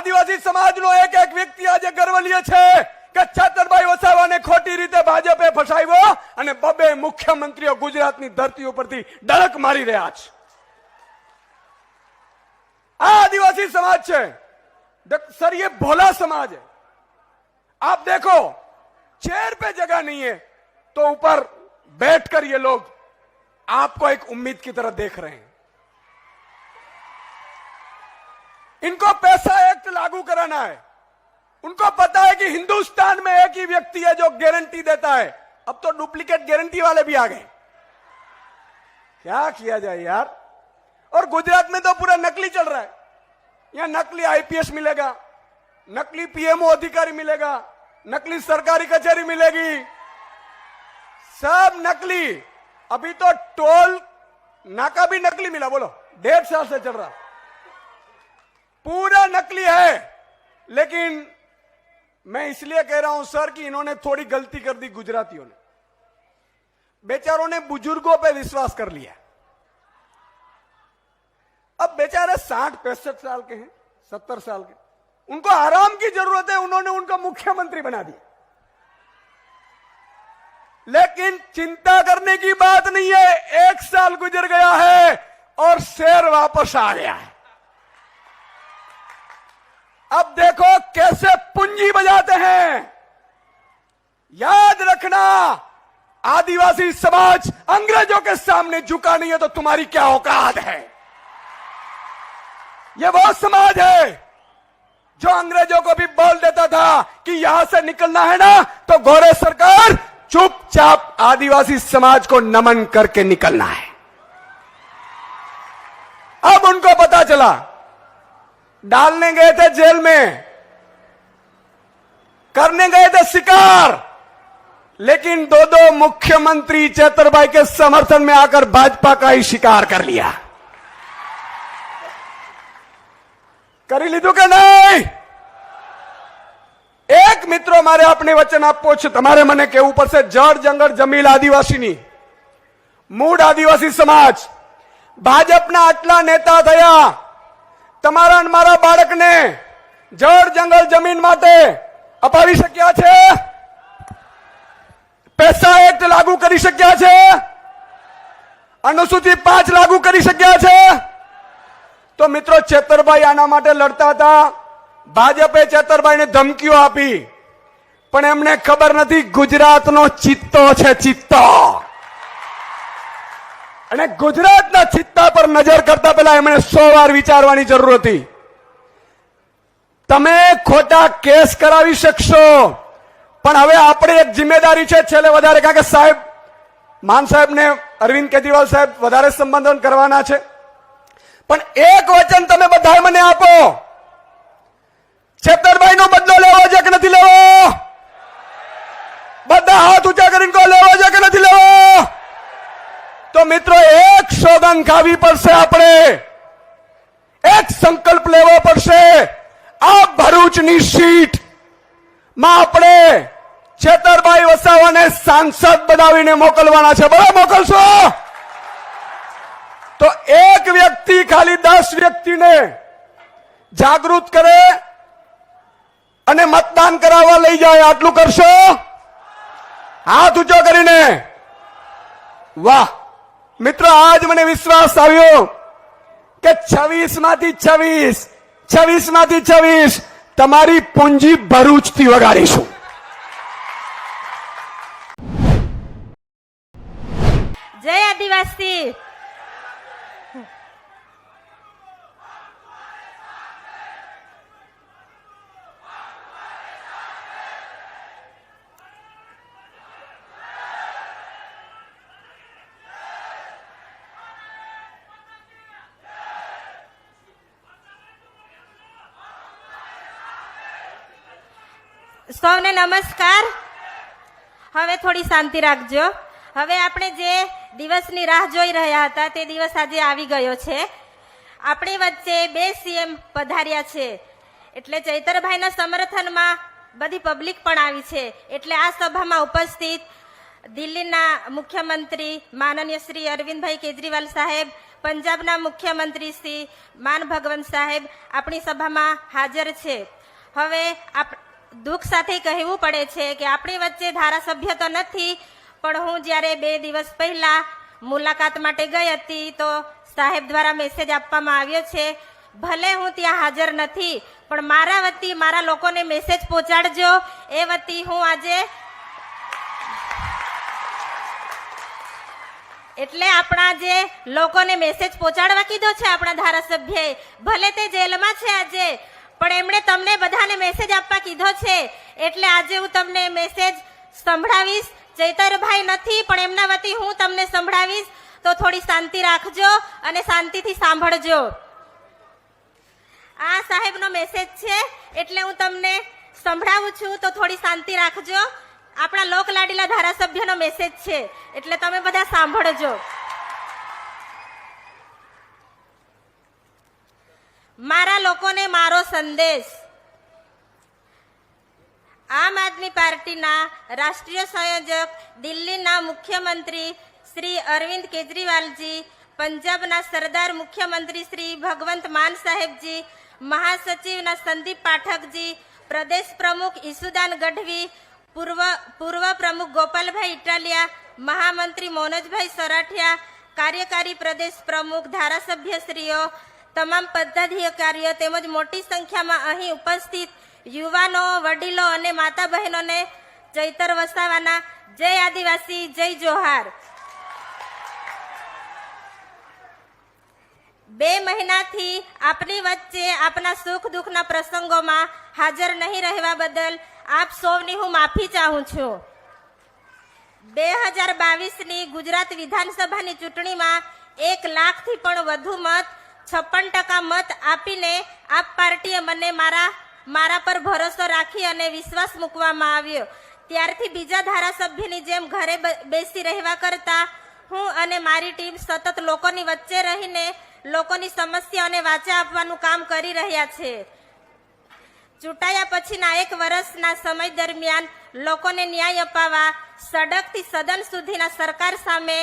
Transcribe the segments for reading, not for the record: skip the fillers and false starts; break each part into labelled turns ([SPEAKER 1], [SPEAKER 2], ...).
[SPEAKER 1] આદિવાસી સમાજનો એક એક વ્યક્તિ આજે ગર્વ લે છે કે છતરભાઈ વસાવાને ખોટી રીતે ભાજપે ફસાવ્યો અને બબે મુખ્યમંત્રીઓ ગુજરાતની ધરતી ઉપરથી ડળક મારી રહ્યા છે। આ आदिवासी समाज है सर, ये भोला समाज है। आप देखो चेयर पे जगह नहीं है तो ऊपर बैठकर ये लोग आपको एक उम्मीद की तरह देख रहे हैं। इनको पैसा एक्ट लागू कराना है। उनको पता है कि हिंदुस्तान में एक ही व्यक्ति है जो गारंटी देता है। अब तो डुप्लीकेट गारंटी वाले भी आ गए। क्या किया जाए यार। और गुजरात में तो पूरा नकली चल रहा है। यहां नकली आईपीएस मिलेगा, नकली पीएमओ अधिकारी मिलेगा, नकली सरकारी कचहरी मिलेगी, सब नकली। अभी तो टोल नाका भी नकली मिला। बोलो 1.5 साल से चल रहा, पूरा नकली है। लेकिन मैं इसलिए कह रहा हूं सर कि इन्होंने थोड़ी गलती कर दी। गुजरातियों ने, बेचारों ने बुजुर्गों पे विश्वास कर लिया। अब बेचारे 60-65 साल के हैं, 70 साल के, उनको आराम की जरूरत है। उन्होंने उनको मुख्यमंत्री बना दिया। लेकिन चिंता करने की बात नहीं है। 1 साल गुजर गया है और शेर वापस आ गया है। अब देखो कैसे पूंजी बजाते हैं। याद रखना, आदिवासी समाज अंग्रेजों के सामने झुका नहीं है तो तुम्हारी क्या औकात है। ये वो समाज है जो अंग्रेजों को भी बोल देता था कि यहां से निकलना है ना तो गोरे सरकार चुपचाप आदिवासी समाज को नमन करके निकलना है। अब उनको पता चला, डालने गए थे जेल में, करने गए थे शिकार, लेकिन 2 मुख्यमंत्री चेतरभाई के समर्थन में आकर भाजपा का ही शिकार कर लिया। કરી લીધું કે નહીં? એક મિત્રો મારે આપને વચન આપવો છે, તમારે મને કહેવું પડશે। જળ જંગલ જમીન આદિવાસીની મૂળ આદિવાસી સમાજ ભાજપના આટલા નેતા થયા, તમારા અને મારા બાળકને જળ જંગલ જમીન માટે અપાવી શક્યા છે? પૈસા એક્ટ લાગુ કરી શક્યા છે? અનુસૂચિ 5 લાગુ કરી શક્યા છે? तो मित्रों चेतरभाई आना माटे लड़ता था। भाजपे चेतरभाई ने धमकीओ आपी, पण एमने खबर नथी गुजरातनो चित्तो छे, चित्तो। अने गुजरातना चित्ता पर नजर करता पहला एमने 100 वार विचारवानी जरूर हती। तमे खोटा केस करावी शकशो, पण हवे आपणे एक जिम्मेदारी छे छेल्ले वधारे, कारण के साहेब मान साहेब ने अरविंद केजरीवाल साहेब वधारे संबोधन करवाना छे। पण एक वचन तमे बधाए मने आपो, छेतरभाई नो बदलो लेवो छे के नथी लेवो? बधा हाथ ऊंचा करीने को लेवो छे के नथी लेवो? तो मित्रों एक सोगंद खावी पड़शे, आपणे एक संकल्प लेवो पड़शे। आ भरूचनी सीट मां आपणे छेतरभाई वसावाने सांसद बनावीने मोकलवाना छे। बराबर मोकलशो? तो एक व्यक्ति खाली 10 व्यक्ति ने जागृत करे અને મતદાન કરાવવા લઈ જાય, આટલું કરશો? હાથ ઊંચો કરીને। વાહ મિત્રો, આજ મને વિશ્વાસ આવ્યો કે 26 માંથી 26 માંથી 26 તમારી પૂંજી ભરૂચથી વગાડીશું।
[SPEAKER 2] જય આદિવાસી। સૌને નમસ્કાર। હવે થોડી શાંતિ રાખજો। હવે આપણે જે દિવસની રાહ જોઈ રહ્યા હતા તે દિવસ આજે આવી ગયો છે। આપણી વચ્ચે 2 સીએમ પધાર્યા છે, એટલે ચૈતરભાઈના સમર્થનમાં બધી પબ્લિક પણ આવી છે। એટલે આ સભામાં ઉપસ્થિત દિલ્હીના મુખ્યમંત્રી માનનીય શ્રી અરવિંદભાઈ કેજરીવાલ સાહેબ, પંજાબના મુખ્યમંત્રી શ્રી માન ભગવંત સાહેબ આપણી સભામાં હાજર છે. હવે દુઃખ સાથે કહેવું પડે છે કે આપણી વચ્ચે ધારાસભ્ય તો નથી, પણ હું જ્યારે 2 દિવસ પહેલા મુલાકાત માટે ગઈ હતી તો સાહેબ દ્વારા મેસેજ આપવામાં આવ્યો છે, ભલે હું ત્યાં હાજર નથી પણ મારા વતી મારા લોકોને મેસેજ પહોંચાડજો. એ વતી હું આજે એટલે આપણા જે લોકોને મેસેજ પહોંચાડવા કીધો છે આપણા ધારાસભ્યએ, ભલે તે જેલમાં છે આજે, પણ એમણે તમને બધાને મેસેજ આપવા કીધો છે. એટલે આજે હું તમને મેસેજ સંભળાવીશ. ચૈતરભાઈ નથી પણ એમના વતી હું તમને સંભળાવીશ, તો થોડી શાંતિ રાખજો અને શાંતિથી સાંભળજો. આ સાહેબનો મેસેજ છે એટલે હું તમને સંભળાવું છું, તો થોડી શાંતિ રાખજો. આપણા લોકલાડીલા ધારાસભ્યનો મેસેજ છે એટલે તમે બધા સાંભળજો. મારા લોકોને મારો સંદેશ. આમ આદમી પાર્ટીના રાષ્ટ્રીય સંયોજક, દિલ્હીના મુખ્યમંત્રી શ્રી અરવિંદ કેજરીવાલજી, પંજાબના સરદાર મુખ્યમંત્રી શ્રી ભગવંત માન સાહેબજી, મહાસચિવના સંદીપ પાઠકજી, પ્રદેશ પ્રમુખ ઈસુદાન ગઢવી, પૂર્વ પ્રમુખ ગોપાલભાઈ ઇટાલિયા, મહામંત્રી મોનોજભાઈ સરાઠિયા, કાર્યકારી પ્રદેશ પ્રમુખ, ધારાસભ્યશ્રીઓ, તમામ પદાધિકારીઓ તેમજ મોટી સંખ્યામાં અહીં ઉપસ્થિત યુવાનો, વડીલો અને માતા બહેનોને ચૈતર વસાવાના જય આદિવાસી, જય જોહાર. 2 મહિનાથી આપની વચ્ચે આપના સુખ દુઃખના પ્રસંગોમાં હાજર નહીં રહેવા બદલ આપ સૌની હું માફી ચાહું છું. 2022ની ગુજરાત વિધાનસભાની ચૂંટણીમાં 1 લાખથી પણ વધુ મત, 56% મત આપીને આપ પાર્ટીએ મને મારા પર ભરોસો રાખી અને વિશ્વાસ મૂકવામાં આવ્યો. ત્યારથી બીજા ધારાસભ્યની જેમ ઘરે બેસી રહેવા કરતા હું અને મારી ટીમ સતત લોકોની વચ્ચે રહીને લોકોની સમસ્યાઓને વાચા આપવાનું કામ કરી રહ્યા છે. ચૂંટાયા પછીના 1 વર્ષના સમય દરમિયાન લોકોને ન્યાય અપાવવા સડકથી સદન સુધીના સરકાર સામે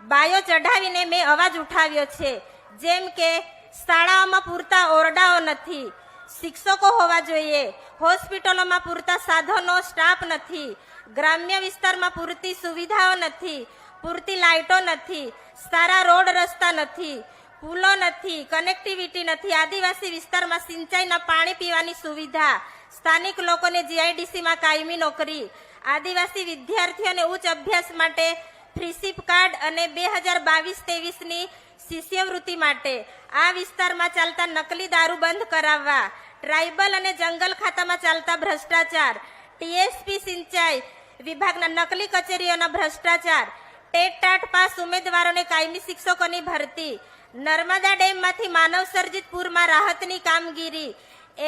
[SPEAKER 2] બાયો ચઢાવીને મેં અવાજ ઉઠાવ્યો છે. જેમ કે શાળાઓમાં પૂરતા ઓરડાઓ નથી, શિક્ષકો હોવા જોઈએ, હોસ્પિટલોમાં પૂરતા સાધનો, સ્ટાફ નથી, ગ્રામ્ય વિસ્તારમાં પૂરતી સુવિધાઓ નથી, પૂરતી લાઇટો નથી, સારા રોડ રસ્તા નથી, પુલો નથી, કનેક્ટિવિટી નથી, આદિવાસી વિસ્તારમાં સિંચાઈના પાણી પીવાની સુવિધા, સ્થાનિક લોકોને જીઆઈડીસીમાં કાયમી નોકરી, આદિવાસી વિદ્યાર્થીઓને ઉચ્ચ અભ્યાસ માટે ફ્રીશીપ કાર્ડ અને 2022-23ની શિષ્યવૃત્તિ માટે આ વિસ્તારમાં ચાલતા નકલી દારૂ બંધ કરાવવા, ટ્રાઇબલ અને જંગલ ખાતામાં ચાલતા ભ્રષ્ટાચાર, ટીએસપી સિંચાઈ વિભાગના નકલી કચેરીઓના ભ્રષ્ટાચાર, ટેટ-ટાટ પાસ ઉમેદવારોને કાયમી શિક્ષકોની ભરતી, નર્મદા ડેમમાંથી માનવ સર્જિત પૂરમાં રાહતની કામગીરી,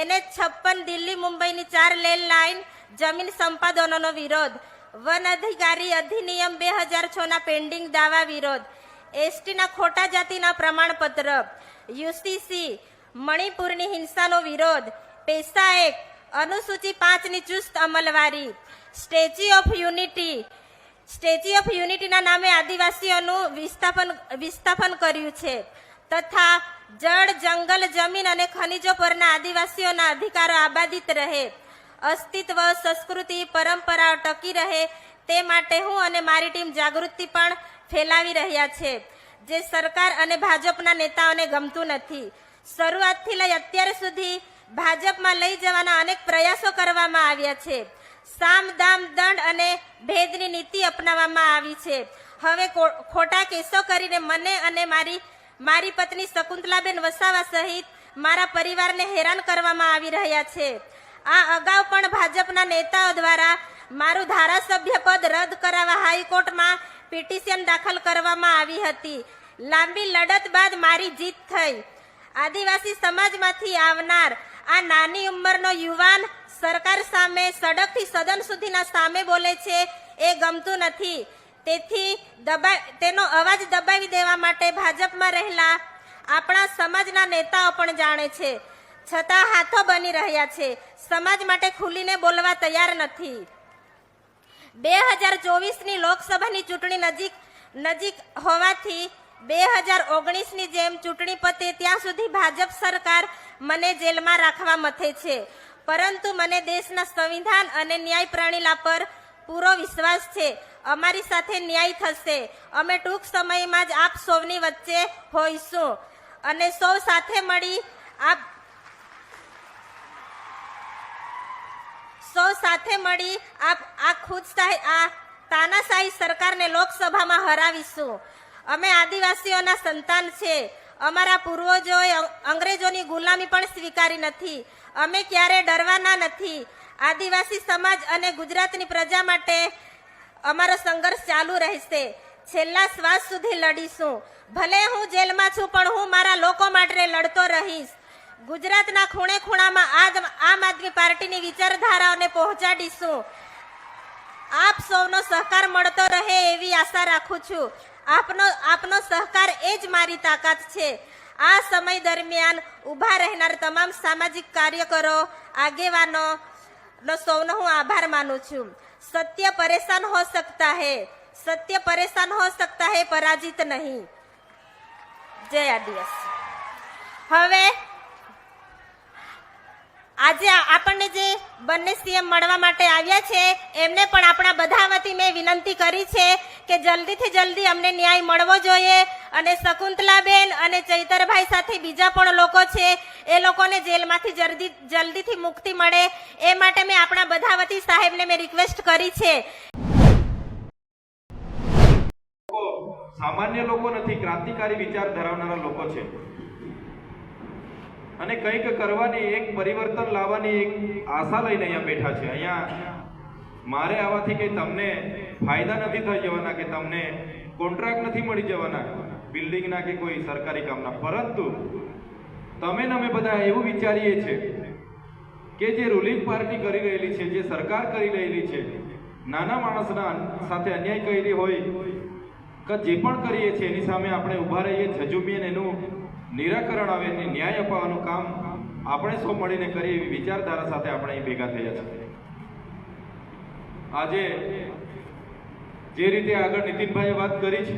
[SPEAKER 2] NH-56 દિલ્હી મુંબઈની 4 લેન લાઇન જમીન સંપાદનોનો વિરોધ, વન અધિકારી અધિનિયમ 2006ના પેન્ડિંગ દાવા વિરોધ, એસટીના ખોટા જાતિના પ્રમાણપત્ર, યુસીસી, મણિપુરની હિંસાનો વિરોધ, પેસા એક્ટ, અનુસૂચિ 5ની ચુસ્ત અમલવારી, સ્ટેચ્યુ ઓફ યુનિટીના નામે આદિવાસીઓનું વિસ્થાપન કર્યું છે તથા જળ, જંગલ, જમીન અને ખનિજો પરના આદિવાસીઓના અધિકારો આબાદિત રહે, અસ્તિત્વ, સંસ્કૃતિ, પરંપરાઓ ટકી રહે તે માટે હું અને મારી ટીમ જાગૃતિ પણ ફેલાવી રહ્યા છે, જે સરકાર અને ભાજપના નેતાઓને ગમતું નથી. શરૂઆતથી લઈ અત્યાર સુધી ભાજપમાં લઈ જવાના અનેક પ્રયાસો કરવામાં આવ્યા છે. સામ, દામ, દંડ અને ભેદની નીતિ અપનાવવામાં આવી છે. હવે ખોટા કેસો કરીને મને અને મારી પત્ની શકુંતલાબેન વસાવા સહિત મારા પરિવારને હેરાન કરવામાં આવી રહ્યા છે. આ અગાઉ પણ ભાજપના નેતાઓ દ્વારા મારું ધારાસભ્ય પદ રદ કરાવવા હાઈકોર્ટમાં પિટિશન દાખલ કરવામાં આવી હતી. લાંબી લડત બાદ મારી જીત થઈ. આદિવાસી સમાજમાંથી આવનાર આ નાની ઉંમરનો યુવાન સરકાર સામે સડકથી સદન સુધીના સામે બોલે છે એ ગમતું નથી. તેથી તેનો અવાજ દબાવી દેવા માટે ભાજપમાં રહેલા આપણા સમાજના નેતાઓ પણ જાણે છે, છતાં હાથો બની રહ્યા છે. સમાજ માટે ખુલીને બોલવા તૈયાર નથી. 2024ની લોકસભાની ચૂંટણી નજીક હોવાથી 2019ની જેમ ચૂંટણી પતે ત્યાં સુધી ભાજપ સરકાર મને જેલમાં રાખવા મથે છે, પરંતુ મને દેશના સંવિધાન અને ન્યાય પ્રણાલી પર પૂરો વિશ્વાસ છે. અમારી સાથે ન્યાય થશે. અમે ટૂંક સમયમાં જ આપ સૌની વચ્ચે હોઈશું અને સૌ સાથે મળી આ તાનાશાહી સરકારને લોકસભામાં હરાવીશું. અમે આદિવાસીઓના સંતાન છે. અમારા પૂર્વજોએ અંગ્રેજોની ગુલામી પણ સ્વીકારી નથી. અમે ક્યારે ડરવાના નથી. આદિવાસી સમાજ અને ગુજરાતની પ્રજા માટે અમારો સંઘર્ષ ચાલુ રહેશે. છેલ્લા શ્વાસ સુધી લડીશું. ભલે હું જેલમાં છું, પણ હું મારા લોકો માટે લડતો રહીશ. ગુજરાતના ખૂણે ખૂણામાં આમ આદમી પાર્ટીની વિચારધારાઓને પહોંચાડીશું. આપ સૌનો સહકાર મળતો રહે એવી આશા રાખું છું. આપનો સહકાર એ જ મારી તાકાત છે. આ સમય દરમિયાન ઊભા રહેનાર તમામ સામાજિક કાર્યકરો, આગેવાનો સૌનો હું આભાર માનું છું. સત્ય પરેશાન હો सकता है, પરાજિત નહીં. જય આદિવાસી. હવે આજે આપણને જે બંને સીએમ મળવા માટે આવ્યા છે, એમને પણ આપણા બધા વતી મેં વિનંતી કરી છે કે જલ્દીથી જલ્દી અમને ન્યાય મળવો જોઈએ અને શકુંતલાબેન અને ચૈતરભાઈ સાથે બીજા પણ લોકો છે, એ લોકોને જેલમાંથી જલ્દીથી મુક્તિ મળે એ માટે મેં આપણા બધા વતી સાહેબને મેં રિક્વેસ્ટ કરી છે.
[SPEAKER 3] સામાન્ય લોકો નથી, ક્રાંતિકારી વિચાર ધરાવનારા લોકો છે અને કંઈક કરવાની, એક પરિવર્તન લાવવાની એક આશા લઈને અહીંયા બેઠા છે. અહીંયા મારે આવાથી કે તમને ફાયદા નથી થઈ જવાના, કે તમને કોન્ટ્રાક્ટ નથી મળી જવાના બિલ્ડિંગના કે કોઈ સરકારી કામના, પરંતુ તમે ને અમે બધા એવું વિચારીએ છીએ કે જે રૂલિંગ પાર્ટી કરી રહેલી છે, જે સરકાર કરી રહેલી છે, નાના માણસના સાથે અન્યાય કરી હોય કે જે પણ કરીએ છીએ એની સામે આપણે ઊભા રહીએ, ઝઝુમીએ એનું નિરાકરણ આવે, એને ન્યાય અપાવવાનું કામ આપણે સૌ મળીને કરીએ એવી વિચારધારા સાથે આપણે અહીં ભેગા થયા છે. આજે જે રીતે આગળ નીતિનભાઈએ વાત કરી છે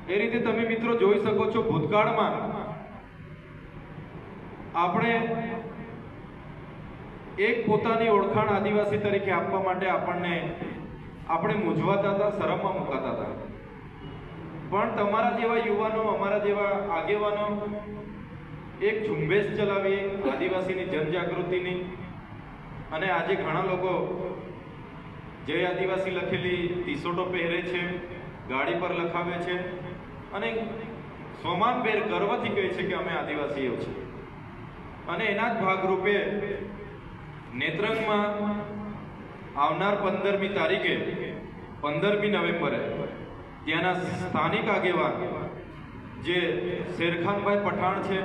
[SPEAKER 3] એ રીતે તમે મિત્રો જોઈ શકો છો, ભૂતકાળમાં આપણે એક પોતાની ઓળખાણ આદિવાસી તરીકે આપવા માટે આપણે મૂંઝવાતા હતા, શરમમાં મુકાતા હતા. પણ તમારા જેવા યુવાનો, અમારા જેવા આગેવાનો એક ઝુંબેશ ચલાવી આદિવાસીની જનજાગૃતિની, અને આજે ઘણા લોકો જય આદિવાસી લખેલી ટી-શર્ટો પહેરે છે, ગાડી પર લખાવે છે અને સ્વમાનભેર ગર્વથી કહે છે કે અમે આદિવાસીઓ છીએ. અને એના જ ભાગરૂપે નેત્રંગમાં આવનાર 15મી તારીખે 15મી નવેમ્બરે ત્યાંના સ્થાનિક આગેવાન જે શેરખાનભાઈ પઠાણ છે,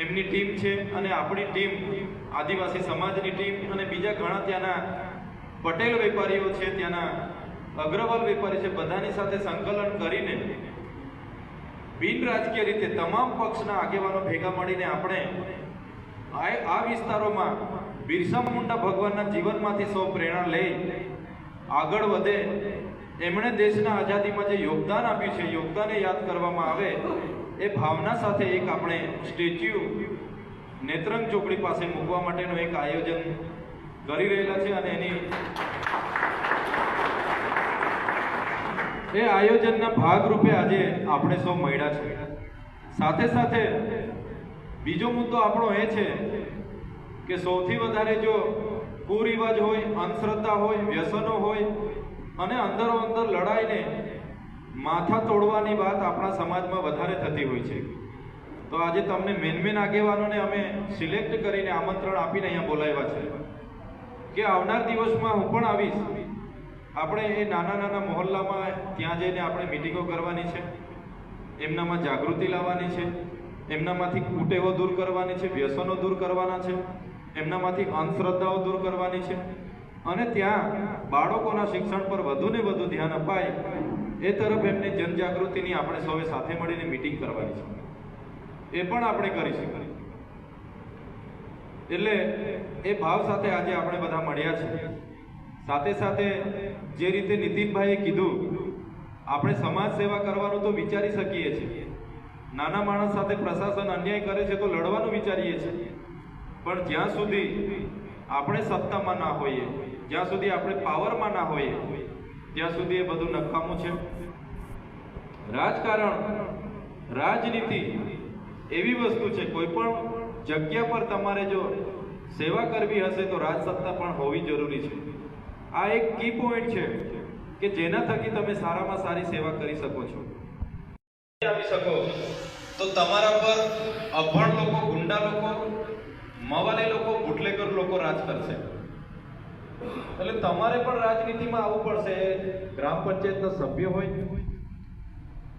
[SPEAKER 3] એમની ટીમ છે અને આપણી ટીમ, આદિવાસી સમાજની ટીમ અને બીજા ઘણા ત્યાંના પટેલ વેપારીઓ છે, ત્યાંના અગ્રવાલ વેપારી છે, બધાની સાથે સંકલન કરીને બિન રાજકીય રીતે તમામ પક્ષના આગેવાનો ભેગા મળીને આપણે આ વિસ્તારોમાં બિરસા મુંડા ભગવાનના જીવનમાંથી સૌ પ્રેરણા લઈ આગળ વધે, એમણે દેશના આઝાદીમાં જે યોગદાન આપ્યું છે, યોગદાને યાદ કરવામાં આવે એ ભાવના સાથે એક આપણે સ્ટેચ્યુ નેત્રંગ ચોકડી પાસે મૂકવા માટેનું એક આયોજન કરી રહેલા છે. અને એ આયોજનના ભાગરૂપે આજે આપણે સૌ મળ્યા છે. સાથે સાથે બીજો મુદ્દો આપણો એ છે કે સૌથી વધારે જો કુરિવાજ હોય, અંધશ્રદ્ધા હોય, વ્યસનો હોય અને અંદરો અંદર લડાઈને માથા તોડવાની વાત આપણા સમાજમાં વધારે થતી હોય છે. તો આજે તમને મેન આગેવાનોને અમે સિલેક્ટ કરીને આમંત્રણ આપીને અહીંયા બોલાવ્યા છે કે આવનાર દિવસમાં હું પણ આવીશ. આપણે એ નાના મહોલ્લામાં ત્યાં જઈને આપણે મિટિંગો કરવાની છે, એમનામાં જાગૃતિ લાવવાની છે, એમનામાંથી કુટેવો દૂર કરવાની છે, વ્યસનો દૂર કરવાના છે, એમનામાંથી અંધશ્રદ્ધાઓ દૂર કરવાની છે અને ત્યાં બાળકોના શિક્ષણ પર વધુ ને વધુ ધ્યાન અપાય એ તરફ એમને જનજાગૃતિની આપણે સૌએ સાથે મળીને મિટિંગ કરવાની છે. એ પણ આપણે કરીશું. એટલે એ ભાવ સાથે આજે આપણે બધા મળ્યા છે. સાથે સાથે જે રીતે નીતિનભાઈએ કીધું, આપણે સમાજ સેવા કરવાનું તો વિચારી શકીએ છીએ, નાના માણસ સાથે પ્રશાસન અન્યાય કરે છે તો લડવાનું વિચારીએ છીએ, પણ જ્યાં સુધી આપણે સત્તામાં ના હોઈએ, જ્યાં સુધી આપણે પાવરમાં ના હોઈએ, ત્યાં સુધી એ બધું નકામું છે. રાજકારણ, રાજનીતિ એવી વસ્તુ છે, કોઈ પણ જગ્યા પર તમારે જો સેવા કરવી હશે તો રાજસત્તા પણ હોવી જરૂરી છે. આ એક કી પોઈન્ટ છે કે જેના થકી તમે સારામાં સારી સેવા કરી શકો છો. આવી શકો તો તમારા પર અભણ લોકો, ગુંડા લોકો, મવાલી લોકો, બુટલેકર લોકો રાજ કરશે. એટલે તમારે પણ રાજનીતિમાં આવવું પડશે. ગ્રામ પંચાયતના સભ્ય હોય,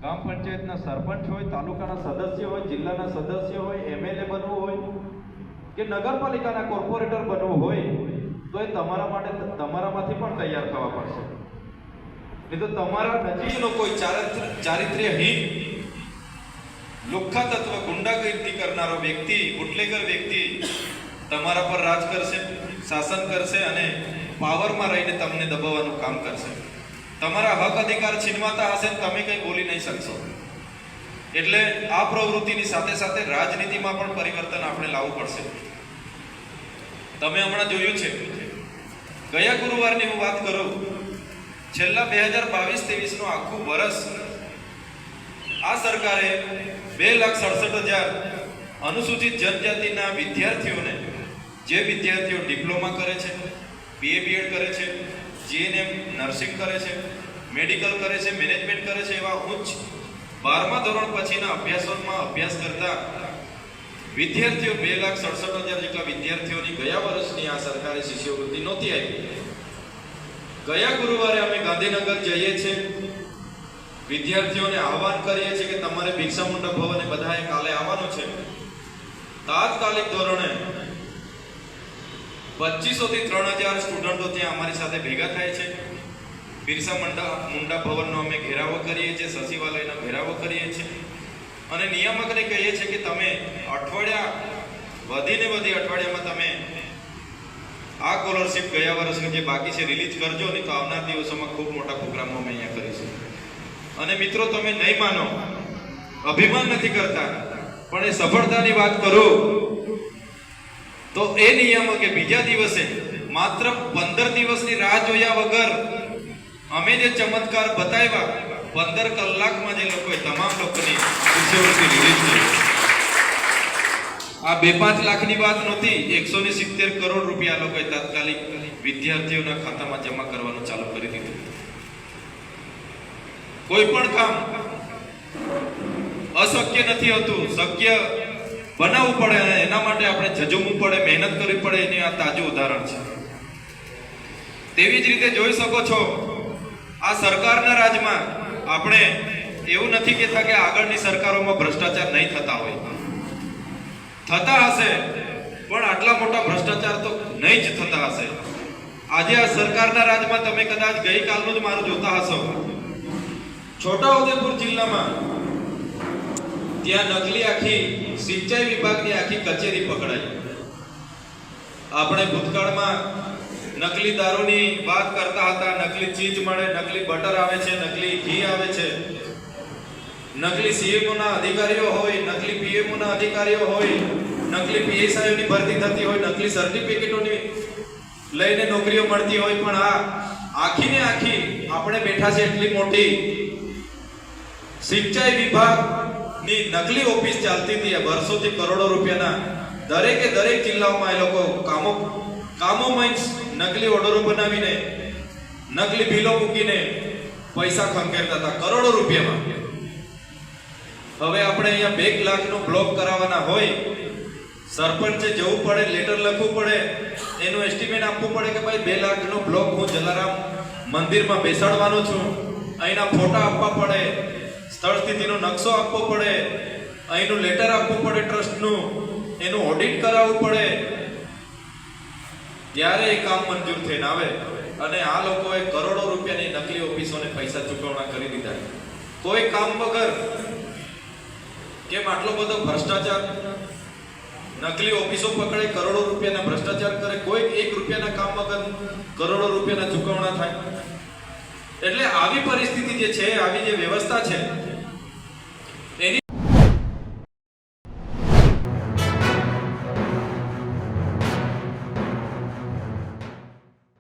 [SPEAKER 3] ગ્રામ પંચાયતના સરપંચ હોય, તાલુકાના સદસ્ય હોય, જિલ્લાના સદસ્ય હોય, એમએલએ બનવું હોય કે નગરપાલિકાના કોર્પોરેટર બનવું હોય તો એ તમારા માટે તમારામાંથી પણ તૈયાર થવા પડશે. નહીં તો તમારા નજીકનો કોઈ ચારિત્ર્યહીન, લુખ્ખા તત્વ, ગુંડાગીરી કરનારો વ્યક્તિ, બુટલેગર વ્યક્તિ તમારા પર રાજ કરશે, શાસન કરશે અને પાવરમાં રહીને તમને દબાવવાનું કામ કરશે. તમારા હક અધિકાર છીનવાતા હશે ને તમે કંઈ બોલી નહીં શકશો. એટલે આ પ્રવૃત્તિની સાથે સાથે રાજનીતિમાં પણ પરિવર્તન આપણે લાવવું પડશે. તમે હમણાં જોયું છે, ગયા ગુરુવારની હું વાત કરું, છેલ્લા 2022-23 આખું વર્ષ આ સરકારે 2,67,000 અનુસૂચિત જનજાતિના વિદ્યાર્થીઓને, જે વિદ્યાર્થીઓ ડિપ્લોમા કરે છે, BA BEd કરે છે, GNM નર્સિંગ કરે છે, મેડિકલ કરે છે, મેનેજમેન્ટ કરે છે, એવા ઉચ્ચ 12મા ધોરણ પછીના અભ્યાસોમાં અભ્યાસ કરતા વિદ્યાર્થીઓ 2,67,000 જેટલા વિદ્યાર્થીઓની ગયા વર્ષની આ સરકારે શિષ્યવૃત્તિ નહોતી આપી. ગયા ગુરુવારે અમે ગાંધીનગર જઈએ છીએ, વિદ્યાર્થીઓને આહવાન કરીએ છીએ કે તમારે બિરસા મુંડા ભવને બધાએ કાલે આવવાનું છે. તાત્કાલિક ધોરણે 2500 થી 3000 સ્ટુડન્ટો ત્યાં અમારી સાથે ભેગા થાય છે. બિરસા મુંડા ભવનનો અમે ઘેરાવો કરીએ છીએ, સચિવાલયનો ઘેરાવો કરીએ છીએ અને નિયામકને કહીએ છીએ કે તમે વધીને વધી અઠવાડિયામાં તમે આ સ્કોલરશિપ ગયા વર્ષની જે બાકી છે રિલીઝ કરજો, નહીં તો આવનાર દિવસોમાં ખૂબ મોટા પ્રોગ્રામો અમે અહીંયા કરીશું. અને મિત્રો, તમે નહીં માનો, અભિમાન નથી કરતા, પણ એ સફળતાની વાત કરું તો એ નિયામકે બીજા દિવસે માત્ર 15 દિવસની રાહ જોયા વગર અમે જે ચમત્કાર બતાવ્યા, 15 કલાકમાં જે લોકોએ તમામ લોકોની શિષ્યવૃત્તિ રિલીઝ કરી. આ 2-5 લાખની વાત નહોતી, 170 કરોડ રૂપિયા લોકોએ તાત્કાલિક વિદ્યાર્થીઓના ખાતામાં જમા કરવાનું ચાલુ કરી દીધું. કોઈ પણ કામ અશક્ય નથી હોતું, શક્ય બનાવવું પડે અને એના માટે આપણે ઝઝૂમવું પડે, મહેનત કરવી પડે. એની આ તાજું ઉદાહરણ છે. તેવી જ રીતે જોઈ શકો છો, આ સરકારના રાજમાં આપણે એવું નથી કહેતા કે આગળની સરકારોમાં ભ્રષ્ટાચાર નહીં થતા હોય, થતા હશે, પણ આટલા મોટા ભ્રષ્ટાચાર તો નહીં જ થતા હશે. આજે આ સરકારના રાજમાં તમે કદાચ ગઈકાલનું જ મારું જોતા હશો, છોટાઉદેપુર જિલ્લામાં ત્યાં નકલી આખી સિંચાઈ વિભાગની આખી કચેરી પકડાઈ. આપણે ભૂતકાળમાં નકલી દારૂની વાત કરતા હતા, નકલી ચીજ મળે, નકલી બટર આવે છે, નકલી ઘી આવે છે, નકલી સીએમઓના અધિકારીઓ હોય, નકલી પીએમઓના અધિકારીઓ હોય, નકલી પીએસઆઈઓની ભરતી થતી હોય, નકલી સર્ટિફિકેટોની લઈને નોકરીઓ મળતી હોય. પણ આ આખીને આખી આપણે બેઠા છે એટલી મોટી સિંચાઈ વિભાગની નકલી ઓફિસ ચાલતી હતી. વર્ષોથી કરોડો રૂપિયાના દરેકે દરેક જિલ્લાઓમાં એ લોકો કામો મીન્સ નકલી ઓર્ડરો બનાવીને, નકલી બિલો મૂકીને પૈસા ખંખેરતા હતા કરોડો રૂપિયામાં. હવે આપણે અહીંયા 2 લાખનો બ્લોક કરાવવાના હોય, સરપંચે જવું પડે, લેટર લખવું પડે, એનું એસ્ટિમેટ આપવું પડે કે ભાઈ 2 લાખનો બ્લોક હું જલારામ મંદિરમાં બેસાડવાનો છું, અહીંના ફોટા આપવા પડે, સ્થળ સ્થિતિનો નકશો આપવો પડે, અહીંનું લેટર આપવું પડે ટ્રસ્ટનું, એનું ઓડિટ કરાવવું પડે, ત્યારે એ કામ મંજૂર થઈને આવે. અને આ લોકોએ કરોડો રૂપિયાની નકલી ઓફિસોને પૈસા ચૂકવણા કરી દીધા કોઈ કામ વગર. કેમ આટલો બધો ભ્રષ્ટાચાર? નકલી ઓફિસો પકડે, કરોડો રૂપિયાના ભ્રષ્ટાચાર કરે, કોઈ 1 રૂપિયાના કામ વગર કરોડો રૂપિયાના ચૂકવણા થાય. એટલે આવી પરિસ્થિતિ જે છે, આવી જે વ્યવસ્થા છે